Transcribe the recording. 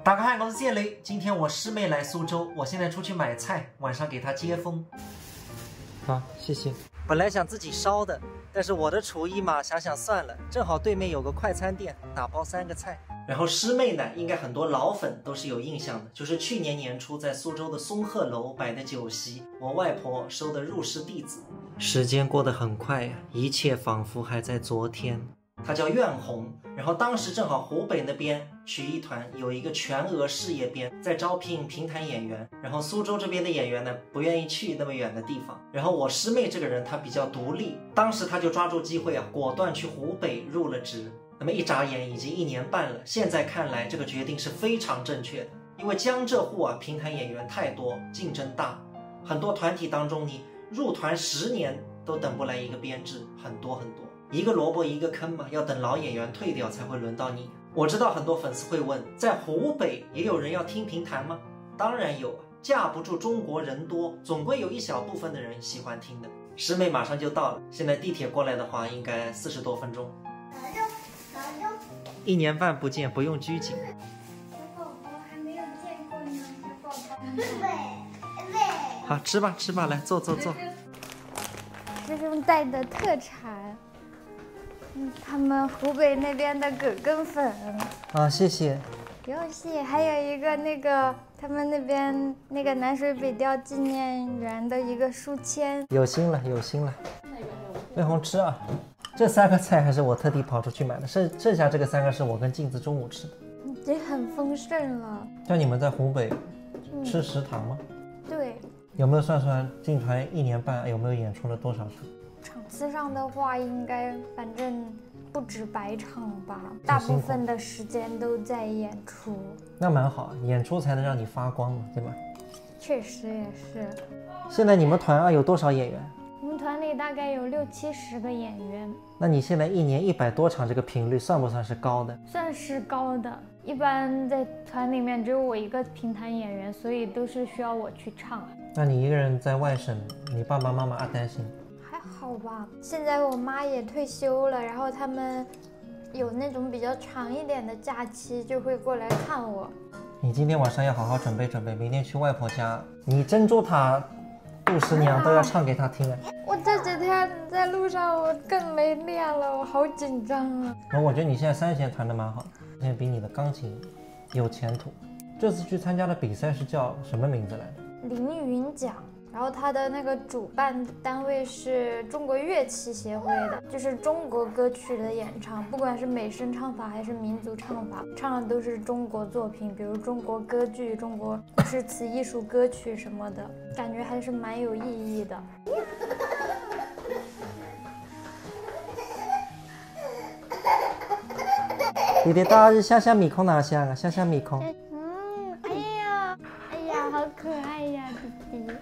打个嗨，我是谢雷。今天我师妹来苏州，我现在出去买菜，晚上给她接风。好，谢谢。本来想自己烧的，但是我的厨艺嘛，想想算了，正好对面有个快餐店，打包3个菜。然后师妹呢，应该很多老粉都是有印象的，就是去年年初在苏州的松鹤楼摆的酒席，我外婆收的入室弟子。时间过得很快呀，一切仿佛还在昨天。她叫苑红，然后当时正好湖北那边曲艺团有一个全额事业编在招聘评弹演员，然后苏州这边的演员呢不愿意去那么远的地方，然后我师妹这个人她比较独立，当时她就抓住机会啊，果断去湖北入了职。那么一眨眼已经1年半了，现在看来这个决定是非常正确的，因为江浙沪啊评弹演员太多，竞争大，很多团体当中你入团10年都等不来一个编制，很多，一个萝卜一个坑嘛，要等老演员退掉才会轮到你。我知道很多粉丝会问，在湖北也有人要听评弹吗？当然有啊，架不住中国人多，总归有一小部分的人喜欢听的。师妹马上就到了，现在地铁过来的话应该40多分钟。1年半不见，不用拘谨。小宝宝还没有见过呢，小宝宝。好，吃吧，来坐。师兄带的特产，他们湖北那边的葛根粉。啊，谢谢。不用谢，还有一个他们那边那个南水北调纪念园的一个书签。有心了。魏红吃啊，这3个菜还是我特地跑出去买的，剩下这个3个是我跟镜子中午吃的。已经很丰盛了。像你们在湖北吃食堂吗？对。有没有算进团1年半有没有演出了多少场？场次上的话，应该反正不止100场吧，大部分的时间都在演出。那蛮好，演出才能让你发光嘛，对吧？确实也是。现在你们团啊有多少演员？我们团里大概有60、70个演员。那你现在1年100多场，这个频率算不算是高的？算是高的。一般在团里面只有我一个评弹演员，所以都是需要我去唱。那你一个人在外省，你爸爸妈妈担心？还好吧，现在我妈也退休了，然后他们有那种比较长一点的假期，就会过来看我。你今天晚上要好好准备，明天去外婆家，你珍珠塔、杜十娘都要唱给她听啊。我这几天在路上我更没练了，我好紧张啊。我觉得你现在3弦弹得蛮好，现在比你的钢琴有前途。这次去参加的比赛是叫什么名字来着？凌云奖。然后他的那个主办单位是中国乐器协会的，就是中国歌曲的演唱，不管是美声唱法还是民族唱法，唱的都是中国作品，比如中国歌剧、中国诗词艺术歌曲什么的，感觉还是蛮有意义的。弟弟大日香香米空哪香啊？香香米空。哎呀，好可爱呀，弟弟。